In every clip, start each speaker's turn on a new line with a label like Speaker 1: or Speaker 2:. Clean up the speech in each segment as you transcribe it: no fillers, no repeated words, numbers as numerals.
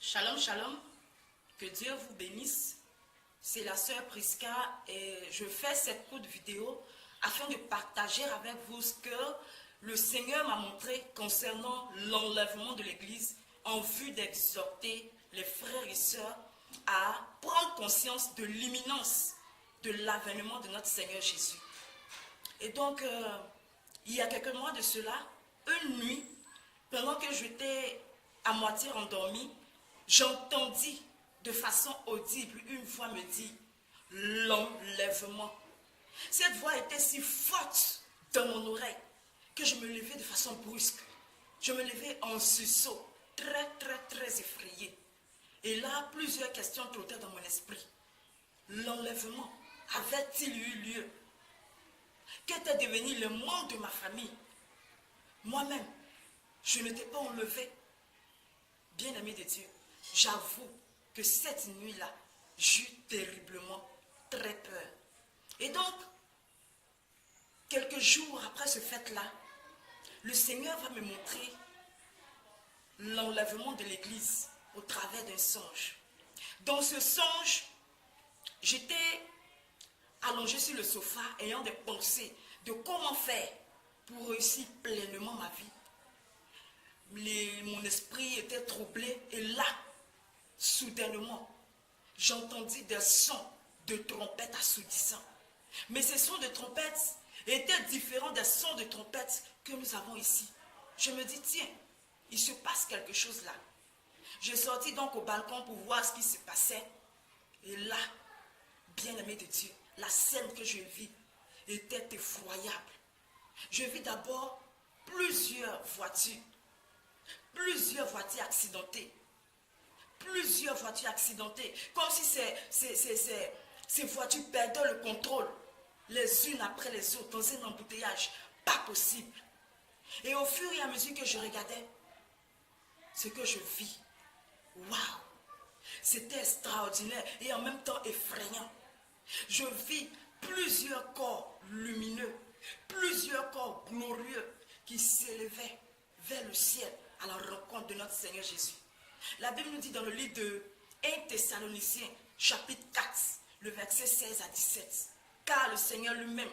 Speaker 1: Shalom, shalom. Que Dieu vous bénisse. C'est la sœur Prisca et je fais cette courte vidéo afin de partager avec vous ce que le Seigneur m'a montré concernant l'enlèvement de l'Église en vue d'exhorter les frères et sœurs à prendre conscience de l'imminence de l'avènement de notre Seigneur Jésus. Et donc, il y a quelques mois de cela, une nuit, pendant que j'étais à moitié endormie, j'entendis de façon audible une voix me dire « l'enlèvement ». Cette voix était si forte dans mon oreille que je me levais de façon brusque. Je me levais en sursaut, très effrayé. Et là, plusieurs questions trottaient dans mon esprit. L'enlèvement avait-il eu lieu? Qu'était devenu le membre de ma famille? Moi-même, je n'étais pas enlevé. Bien-aimé de Dieu, j'avoue que cette nuit-là, j'eus terriblement très peur. Et donc, quelques jours après ce fait-là, le Seigneur va me montrer l'enlèvement de l'Église au travers d'un songe. Dans ce songe, j'étais allongé sur le sofa ayant des pensées de comment faire pour réussir pleinement ma vie. Mon esprit était troublé et là, soudainement, j'entendis des sons de trompette assourdissants. Mais ces sons de trompette étaient différents des sons de trompette que nous avons ici. Je me dis, tiens, il se passe quelque chose là. Je sortis donc au balcon pour voir ce qui se passait. Et là, bien-aimé de Dieu, la scène que je vis était effroyable. Je vis d'abord plusieurs voitures accidentées. Plusieurs voitures accidentées. Comme si ces voitures perdaient le contrôle, les unes après les autres, dans un embouteillage. Pas possible. Et au fur et à mesure que je regardais, ce que je vis, waouh! C'était extraordinaire et en même temps effrayant. Je vis plusieurs corps lumineux, plusieurs corps glorieux qui s'élevaient vers le ciel à la rencontre de notre Seigneur Jésus. La Bible nous dit dans le livre de 1 Thessaloniciens, chapitre 4, le verset 16 à 17. Car le Seigneur lui-même,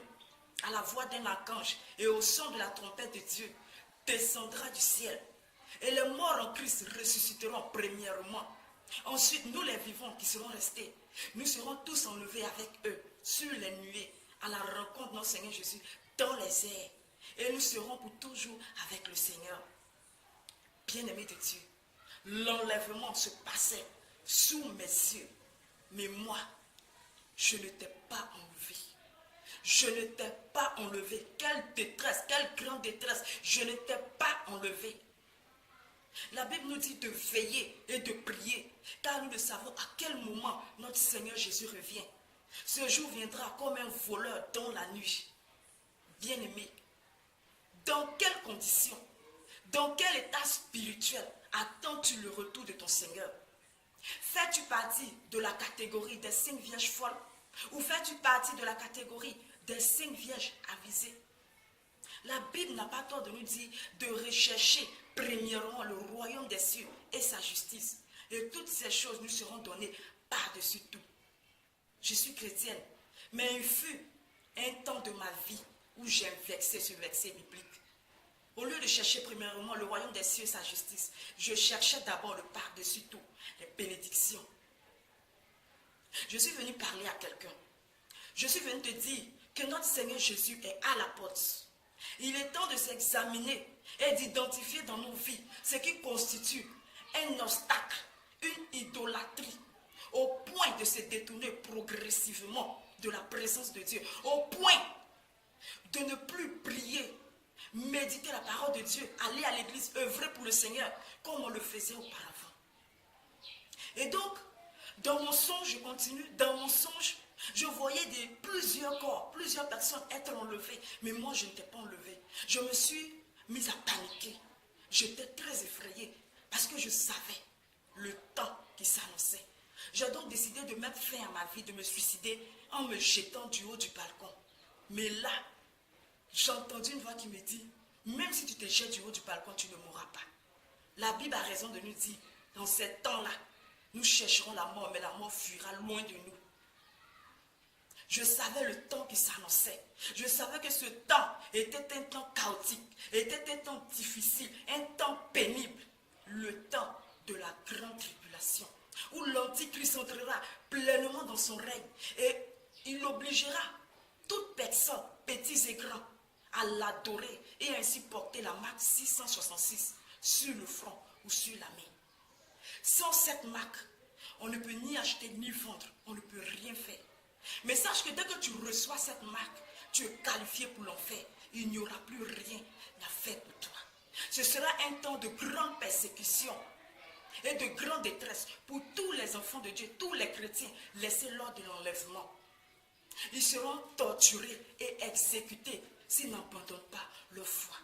Speaker 1: à la voix d'un archange et au son de la trompette de Dieu, descendra du ciel. Et les morts en Christ ressusciteront premièrement. Ensuite, nous les vivants qui serons restés, nous serons tous enlevés avec eux sur les nuées à la rencontre de notre Seigneur Jésus dans les airs. Et nous serons pour toujours avec le Seigneur. Bien-aimé de Dieu, l'enlèvement se passait sous mes yeux. Mais moi, je n'étais pas enlevé. Je n'étais pas enlevé. Quelle détresse, quelle grande détresse. Je n'étais pas enlevé. La Bible nous dit de veiller et de prier, car nous ne savons à quel moment notre Seigneur Jésus revient. Ce jour viendra comme un voleur dans la nuit. Bien-aimé, dans quelles conditions, dans quel état spirituel attends-tu le retour de ton Seigneur? Fais-tu partie de la catégorie des 5 vierges folles ou fais-tu partie de la catégorie des 5 vierges avisées? La Bible n'a pas tort de nous dire de rechercher premièrement le royaume des cieux et sa justice. Et toutes ces choses nous seront données par-dessus tout. Je suis chrétienne, mais il fut un temps de ma vie où j'ai vexé ce verset biblique. Au lieu de chercher premièrement le royaume des cieux et sa justice, je cherchais d'abord le par-dessus tout, les bénédictions. Je suis venue parler à quelqu'un. Je suis venue te dire que notre Seigneur Jésus est à la porte. Il est temps de s'examiner et d'identifier dans nos vies ce qui constitue un obstacle, une idolâtrie, au point de se détourner progressivement de la présence de Dieu, au point de ne plus prier, méditer la parole de Dieu, aller à l'église, œuvrer pour le Seigneur, comme on le faisait auparavant. Et donc, dans mon songe, je continue, dans mon songe, je voyais plusieurs corps, plusieurs personnes être enlevées, mais moi je n'étais pas enlevée. Je me suis mise à paniquer. J'étais très effrayée parce que je savais le temps qui s'annonçait. J'ai donc décidé de mettre fin à ma vie, de me suicider en me jetant du haut du balcon. Mais là, j'ai entendu une voix qui me dit, même si tu te jettes du haut du balcon, tu ne mourras pas. La Bible a raison de nous dire Dans ces temps-là, nous chercherons la mort, mais la mort fuira loin de nous. Je savais le temps qui s'annonçait. Je savais que ce temps était un temps chaotique, était un temps difficile, un temps pénible. Le temps de la grande tribulation, où l'Antichrist entrera pleinement dans son règne et il obligera toute personne, petits et grands, à l'adorer et ainsi porter la marque 666 sur le front ou sur la main. Sans cette marque, on ne peut ni acheter ni vendre, on ne peut rien faire. Mais sache que dès que tu reçois cette marque, tu es qualifié pour l'enfer. Il n'y aura plus rien à faire pour toi. Ce sera un temps de grande persécution et de grande détresse pour tous les enfants de Dieu, tous les chrétiens laissés lors de l'enlèvement. Ils seront torturés et exécutés s'ils n'abandonnent pas leur foi.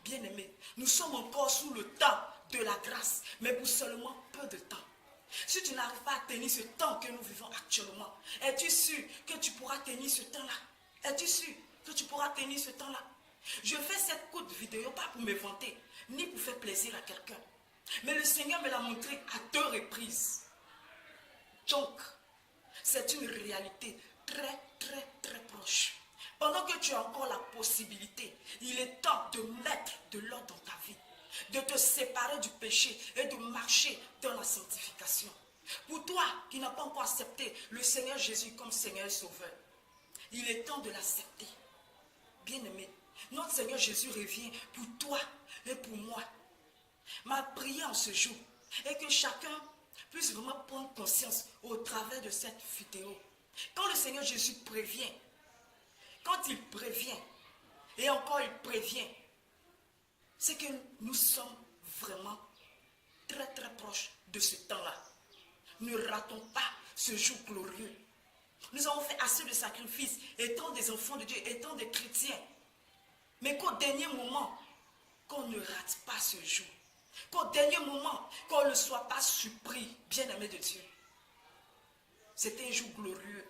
Speaker 1: Bien-aimés, nous sommes encore sous le temps de la grâce, mais pour seulement peu de temps. Si tu n'arrives pas à tenir ce temps que nous vivons actuellement, es-tu sûr que tu pourras tenir ce temps-là? Es-tu sûr que tu pourras tenir ce temps-là? Je fais cette courte vidéo pas pour me vanter, ni pour faire plaisir à quelqu'un. Mais le Seigneur me l'a montré à 2 reprises. Donc, c'est une réalité très, très, très proche. Pendant que tu as encore la possibilité, il est temps de mettre de l'ordre dans ta vie, de te séparer du péché et de marcher dans la sanctification. Pour toi qui n'as pas encore accepté le Seigneur Jésus comme Seigneur et Sauveur, il est temps de l'accepter. Bien-aimé, notre Seigneur Jésus revient pour toi et pour moi. Ma prière en ce jour est que chacun puisse vraiment prendre conscience au travers de cette vidéo. Quand le Seigneur Jésus prévient, quand il prévient, et encore il prévient, c'est que nous sommes vraiment très très proches de ce temps-là. Ne ratons pas ce jour glorieux. Nous avons fait assez de sacrifices, étant des enfants de Dieu, étant des chrétiens. Mais qu'au dernier moment, qu'on ne rate pas ce jour. Qu'au dernier moment, qu'on ne soit pas surpris, bien-aimé de Dieu. C'est un jour glorieux.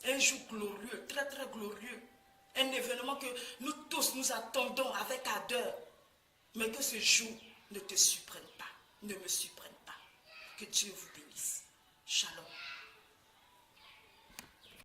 Speaker 1: Un jour glorieux, très très glorieux. Un événement que nous tous nous attendons avec ardeur. Mais que ce jour ne te surprenne pas, ne me surprenne pas. Que Dieu vous bénisse. Shalom.